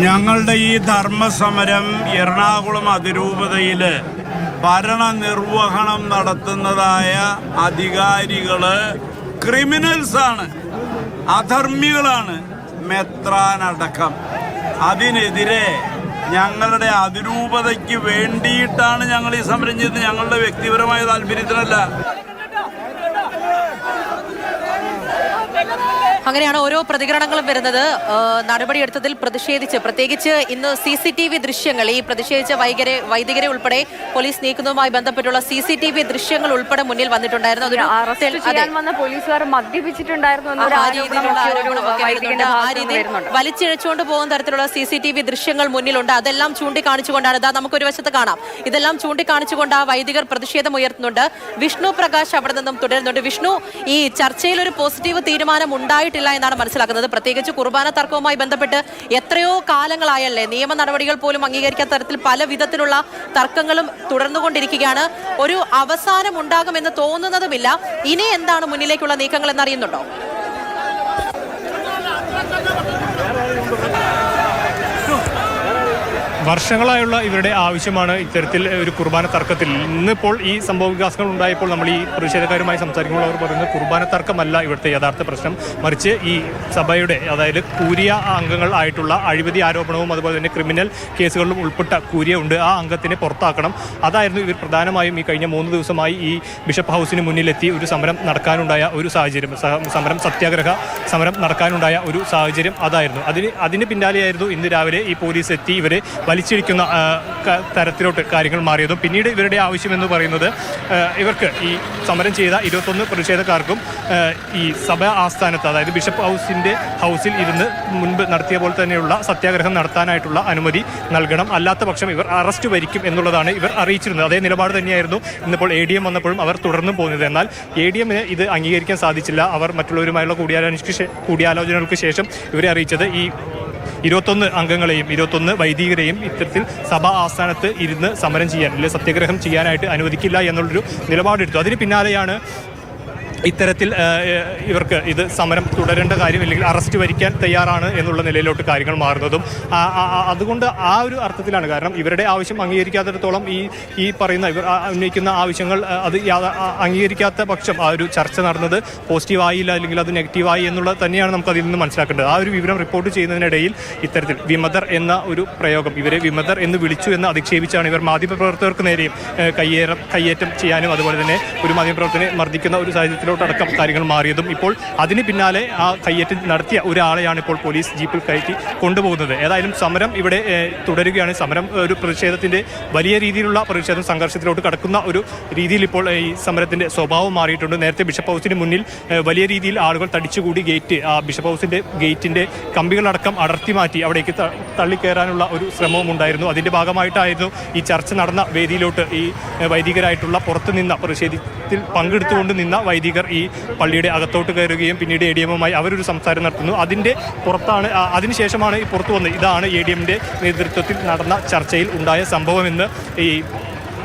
ഞങ്ങളുടെ ഈ ധർമ്മസമരം എറണാകുളം അതിരൂപതയിൽ ഭരണനിർവഹണം നടത്തുന്നതായ അധികാരികള് ക്രിമിനൽസാണ്, അധർമ്മികളാണ്, മെത്രാനടക്കം. അതിനെതിരെ ഞങ്ങളുടെ അതിരൂപതയ്ക്ക് വേണ്ടിയിട്ടാണ് ഞങ്ങൾ ഈ സമരം ചെയ്യുന്നത്, ഞങ്ങളുടെ വ്യക്തിപരമായ താല്പര്യത്തിനല്ല. അങ്ങനെയാണ് ഓരോ പ്രതികരണങ്ങളും വരുന്നത്. നടപടിയെടുത്തതിൽ പ്രതിഷേധിച്ച്, പ്രത്യേകിച്ച് ഇന്ന് CCTV ദൃശ്യങ്ങൾ, ഈ പ്രതിഷേധിച്ച വൈദികരെ ഉൾപ്പെടെ പോലീസ് നീക്കുന്നതുമായി ബന്ധപ്പെട്ടുള്ള CCTV ദൃശ്യങ്ങൾ ഉൾപ്പെടെ മുന്നിൽ വന്നിട്ടുണ്ടായിരുന്നു. പോലീസുകാർ മദ്യപിച്ചിട്ടുണ്ടായിരുന്നു, വലിച്ചിഴച്ചുകൊണ്ട് പോകുന്ന തരത്തിലുള്ള CCTV ദൃശ്യങ്ങൾ മുന്നിലുണ്ട്. അതെല്ലാം ചൂണ്ടിക്കാണിച്ചുകൊണ്ടാണ്, ഇതാ നമുക്കൊരു വശത്ത് കാണാം, ഇതെല്ലാം ചൂണ്ടിക്കാണിച്ചുകൊണ്ട് ആ വൈദികർ പ്രതിഷേധം ഉയർത്തുന്നുണ്ട്. വിഷ്ണു പ്രകാശ് അവിടെ നിന്നും തുടരുന്നുണ്ട്. വിഷ്ണു, ഈ ചർച്ചയിൽ ഒരു പോസിറ്റീവ് തീരുമാനം ഉണ്ടായിട്ടില്ല എന്നാണ് മനസ്സിലാക്കുന്നത്. പ്രത്യേകിച്ച് കുർബാന തർക്കവുമായി ബന്ധപ്പെട്ട് എത്രയോ കാലങ്ങളായല്ലേ, നിയമ നടപടികൾ പോലും അംഗീകരിക്കാത്ത തരത്തിൽ പല വിധത്തിലുള്ള തർക്കങ്ങളും തുടർന്നുകൊണ്ടിരിക്കുകയാണ്. ഒരു അവസാനം ഉണ്ടാകുമെന്ന് തോന്നുന്നതുമില്ല. ഇനി എന്താണ് മുന്നിലേക്കുള്ള നീക്കങ്ങൾ എന്നറിയുന്നുണ്ടോ? വർഷങ്ങളായുള്ള ഇവരുടെ ആവശ്യമാണ് ഇത്തരത്തിൽ ഒരു കുർബാന തർക്കത്തിൽ. ഇന്നിപ്പോൾ ഈ സംഭവ വികാസങ്ങൾ ഉണ്ടായപ്പോൾ നമ്മൾ ഈ പ്രതിഷേധക്കാരുമായി സംസാരിക്കുമ്പോൾ അവർ പറയുന്നത് കുർബാന തർക്കമല്ല ഇവിടുത്തെ യഥാർത്ഥ പ്രശ്നം, മറിച്ച് ഈ സഭയുടെ, അതായത് കൂരിയ അംഗങ്ങൾ ആയിട്ടുള്ള അഴിമതി ആരോപണവും അതുപോലെ തന്നെ ക്രിമിനൽ കേസുകളിലും ഉൾപ്പെട്ട കൂരിയ ഉണ്ട്, ആ അംഗത്തിനെ പുറത്താക്കണം. അതായിരുന്നു ഇവർ പ്രധാനമായും ഈ കഴിഞ്ഞ 3 ദിവസമായി ഈ ബിഷപ്പ് ഹൗസിന് മുന്നിലെത്തി ഒരു സമരം നടക്കാനുണ്ടായ ഒരു സാഹചര്യം, സത്യാഗ്രഹ സമരം നടക്കാനുണ്ടായ ഒരു സാഹചര്യം അതായിരുന്നു. അതിന് പിന്നാലെയായിരുന്നു ഇന്ന് രാവിലെ ഈ പോലീസ് എത്തി ഇവരെ വലിച്ചിരിക്കുന്ന തരത്തിലോട്ട് കാര്യങ്ങൾ മാറിയതും. പിന്നീട് ഇവരുടെ ആവശ്യമെന്ന് പറയുന്നത് ഇവർക്ക് ഈ സമരം ചെയ്ത 21 പ്രതിഷേധക്കാർക്കും ഈ സഭാ ആസ്ഥാനത്ത്, അതായത് ബിഷപ്പ് ഹൗസിൽ ഇരുന്ന് മുൻപ് നടത്തിയ പോലെ തന്നെയുള്ള സത്യാഗ്രഹം നടത്താനായിട്ടുള്ള അനുമതി നൽകണം. അല്ലാത്ത പക്ഷം ഇവർ അറസ്റ്റ് വരിക്കും എന്നുള്ളതാണ് ഇവർ അറിയിച്ചിരുന്നത്. അതേ നിലപാട് തന്നെയായിരുന്നു ഇന്നിപ്പോൾ ADM വന്നപ്പോഴും അവർ തുടർന്നും പോകുന്നത്. എന്നാൽ ADMന് ഇത് അംഗീകരിക്കാൻ സാധിച്ചില്ല. അവർ മറ്റുള്ളവരുമായുള്ള കൂടിയാലോചനകൾക്ക് ശേഷം ഇവരെ അറിയിച്ചത് ഈ 21 അംഗങ്ങളെയും 21 വൈദികരെയും ഇത്തരത്തിൽ സഭാ ആസ്ഥാനത്ത് ഇരുന്ന് സമരം ചെയ്യാൻ, അല്ലെങ്കിൽ സത്യാഗ്രഹം ചെയ്യാനായിട്ട് അനുവദിക്കില്ല എന്നുള്ളൊരു നിലപാടെടുത്തു. അതിന് പിന്നാലെയാണ് ഇത്തരത്തിൽ ഇവർക്ക് ഇത് സമരം തുടരേണ്ട കാര്യം, അല്ലെങ്കിൽ അറസ്റ്റ് വരിക്കാൻ തയ്യാറാണ് എന്നുള്ള നിലയിലോട്ട് കാര്യങ്ങൾ മാറുന്നതും. അതുകൊണ്ട് ആ ഒരു അർത്ഥത്തിലാണ്, കാരണം ഇവരുടെ ആവശ്യം അംഗീകരിക്കാത്തിടത്തോളം ഈ പറയുന്ന ഇവർ ഉന്നയിക്കുന്ന ആവശ്യങ്ങൾ അത് അംഗീകരിക്കാത്ത പക്ഷം ആ ഒരു ചർച്ച നടന്നത് പോസിറ്റീവായില്ല, അല്ലെങ്കിൽ അത് നെഗറ്റീവായി എന്നുള്ളത് തന്നെയാണ് നമുക്ക് അതിൽ നിന്ന് മനസ്സിലാക്കേണ്ടത്. ആ ഒരു വിവരം റിപ്പോർട്ട് ചെയ്യുന്നതിനിടയിൽ ഇത്തരത്തിൽ വിമതർ എന്ന ഒരു പ്രയോഗം, ഇവരെ വിമതർ എന്ന് വിളിച്ചു എന്ന് അധിക്ഷേപിച്ചാണ് ഇവർ മാധ്യമപ്രവർത്തകർക്ക് നേരെയും കയ്യേറ്റം ചെയ്യാനും അതുപോലെ തന്നെ ഒരു മാധ്യമപ്രവർത്തകനെ മർദ്ദിക്കുന്ന ഒരു സാഹചര്യത്തിലോട്ട് അടക്കം കാര്യങ്ങൾ മാറിയതും. ഇപ്പോൾ അതിന് പിന്നാലെ ആ കയ്യേറ്റം നടത്തിയ ഒരാളെയാണ് ഇപ്പോൾ പോലീസ് ജീപ്പിൽ കയറ്റി കൊണ്ടുപോകുന്നത്. ഏതായാലും സമരം ഇവിടെ തുടരുകയാണ്. സമരം ഒരു പ്രതിഷേധത്തിൻ്റെ വലിയ രീതിയിലുള്ള പ്രതിഷേധം സംഘർഷത്തിലോട്ട് കടക്കുന്ന ഒരു രീതിയിൽ ഇപ്പോൾ ഈ സമരത്തിൻ്റെ സ്വഭാവം മാറിയിട്ടുണ്ട്. നേരത്തെ ബിഷപ്പ് ഹൗസിന് മുന്നിൽ വലിയ രീതിയിൽ ആളുകൾ തടിച്ചുകൂടി ആ ബിഷപ്പ് ഹൗസിൻ്റെ ഗേറ്റിൻ്റെ കമ്പികളടക്കം അടർത്തി മാറ്റി അവിടേക്ക് തള്ളിക്കയറാനുള്ള ഒരു ശ്രമവും ഉണ്ടായിരുന്നു. അതിൻ്റെ ഭാഗമായിട്ടായിരുന്നു ഈ ചർച്ച നടന്ന വേദിയിലോട്ട് ഈ വൈദികരായിട്ടുള്ള പുറത്തു നിന്ന പ്രതിഷേധത്തിൽ പങ്കെടുത്തുകൊണ്ട് നിന്ന വൈദികർ ഈ പള്ളിയുടെ അകത്തോട്ട് കയറുകയും പിന്നീട് ADMുമായി അവരൊരു സംസാരം നടത്തുന്നു. അതിൻ്റെ പുറത്താണ്, അതിനുശേഷമാണ് ഈ പുറത്തു വന്നത് ഇതാണ് ADMൻ്റെ നേതൃത്വത്തിൽ നടന്ന ചർച്ചയിൽ ഉണ്ടായ സംഭവമെന്ന്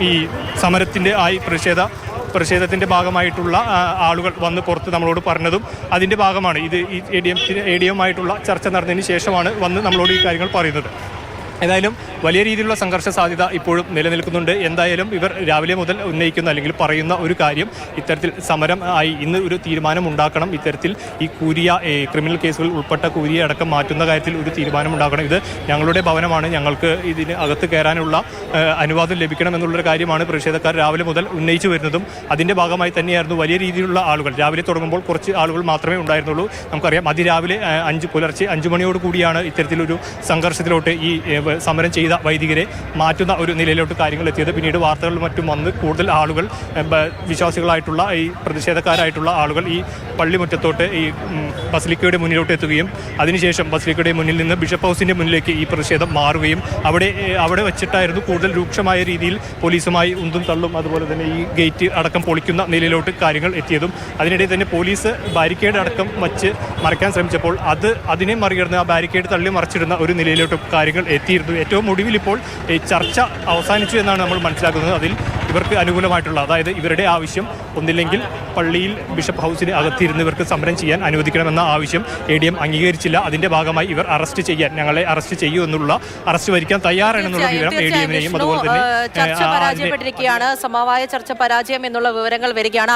ഈ സമരത്തിൻ്റെ പ്രതിഷേധത്തിൻ്റെ ഭാഗമായിട്ടുള്ള ആളുകൾ വന്ന് പുറത്ത് നമ്മളോട് പറഞ്ഞതും അതിൻ്റെ ഭാഗമാണ്. ഇത് ഈ ADMുമായിട്ടുള്ള ചർച്ച നടന്നതിന് ശേഷമാണ് വന്ന് നമ്മളോട് ഈ കാര്യങ്ങൾ പറയുന്നത്. ഏതായാലും വലിയ രീതിയിലുള്ള സംഘർഷ സാധ്യത ഇപ്പോഴും നിലനിൽക്കുന്നുണ്ട്. എന്തായാലും ഇവർ രാവിലെ മുതൽ ഉന്നയിക്കുന്ന, അല്ലെങ്കിൽ പറയുന്ന ഒരു കാര്യം, ഇത്തരത്തിൽ സമരം ആയി ഇന്ന് ഒരു തീരുമാനം ഉണ്ടാക്കണം. ഇത്തരത്തിൽ ഈ ക്രിമിനൽ കേസുകളിൽ ഉൾപ്പെട്ട കൂരിയ അടക്കം മാറ്റുന്ന കാര്യത്തിൽ ഒരു തീരുമാനം ഉണ്ടാക്കണം. ഇത് ഞങ്ങളുടെ ഭവനമാണ്, ഞങ്ങൾക്ക് ഇതിന് അകത്ത് കയറാനുള്ള അനുവാദം ലഭിക്കണം എന്നുള്ളൊരു കാര്യമാണ് പ്രതിഷേധക്കാർ രാവിലെ മുതൽ ഉന്നയിച്ചു വരുന്നതും. അതിൻ്റെ ഭാഗമായി തന്നെയായിരുന്നു വലിയ രീതിയിലുള്ള ആളുകൾ. രാവിലെ തുടങ്ങുമ്പോൾ കുറച്ച് ആളുകൾ മാത്രമേ ഉണ്ടായിരുന്നുള്ളൂ. നമുക്കറിയാം അതിരാവിലെ പുലർച്ചെ 5 മണിയോട് കൂടിയാണ് ഇത്തരത്തിലൊരു സംഘർഷത്തിലോട്ട് ഈ സമരം ചെയ്ത വൈദികരെ മാറ്റുന്ന ഒരു നിലയിലോട്ട് കാര്യങ്ങൾ എത്തിയത്. പിന്നീട് വാർത്തകളിലും മറ്റും വന്ന് കൂടുതൽ ആളുകൾ, വിശ്വാസികളായിട്ടുള്ള ഈ പ്രതിഷേധക്കാരായിട്ടുള്ള ആളുകൾ ഈ പള്ളിമുറ്റത്തോട്ട് ഈ ബസിലിക്കയുടെ മുന്നിലോട്ട് എത്തുകയും അതിനുശേഷം ബസിലിക്കയുടെ മുന്നിൽ നിന്ന് ബിഷപ്പ് ഹൗസിൻ്റെ മുന്നിലേക്ക് ഈ പ്രതിഷേധം മാറുകയും അവിടെ വെച്ചിട്ടായിരുന്നു കൂടുതൽ രൂക്ഷമായ രീതിയിൽ പോലീസുമായി ഉന്തും തള്ളും അതുപോലെ തന്നെ ഈ ഗേറ്റ് അടക്കം പൊളിക്കുന്ന നിലയിലോട്ട് കാര്യങ്ങൾ എത്തിയതും. അതിനിടെ തന്നെ പോലീസ് ബാരിക്കേഡ് അടക്കം വച്ച് മറയ്ക്കാൻ ശ്രമിച്ചപ്പോൾ അതിനെ മറികടന്ന് ആ ബാരിക്കേഡ് തള്ളി മറിച്ചിടുന്ന ഒരു നിലയിലോട്ട് കാര്യങ്ങൾ എത്തിയിരുന്നു. ഏറ്റവും ഒടുവിൽ ഇപ്പോൾ ചർച്ച അവസാനിച്ചു എന്നാണ് നമ്മൾ മനസ്സിലാക്കുന്നത്. അതിൽ ഇവർക്ക് അനുകൂലമായിട്ടുള്ള, അതായത് ഇവരുടെ ആവശ്യം ഒന്നില്ലെങ്കിൽ പള്ളിയിൽ ബിഷപ്പ് ഹൗസിന് അകത്തിരുന്ന് ഇവർക്ക് സമരം ചെയ്യാൻ അനുവദിക്കണമെന്ന ആവശ്യം ADM അംഗീകരിച്ചില്ല. അതിന്റെ ഭാഗമായി ഇവർ ഞങ്ങളെ അറസ്റ്റ് ചെയ്യൂ എന്നുള്ള, അറസ്റ്റ് വരിക്കാൻ തയ്യാറാണെന്നുള്ള വിവരം ADM-നെയും അതുപോലെ തന്നെ ചർച്ച പരാജയപ്പെട്ടിരിക്കുകയാണ്. സമവായ ചർച്ച പരാജയം എന്നുള്ള വിവരങ്ങൾ വരികയാണ്.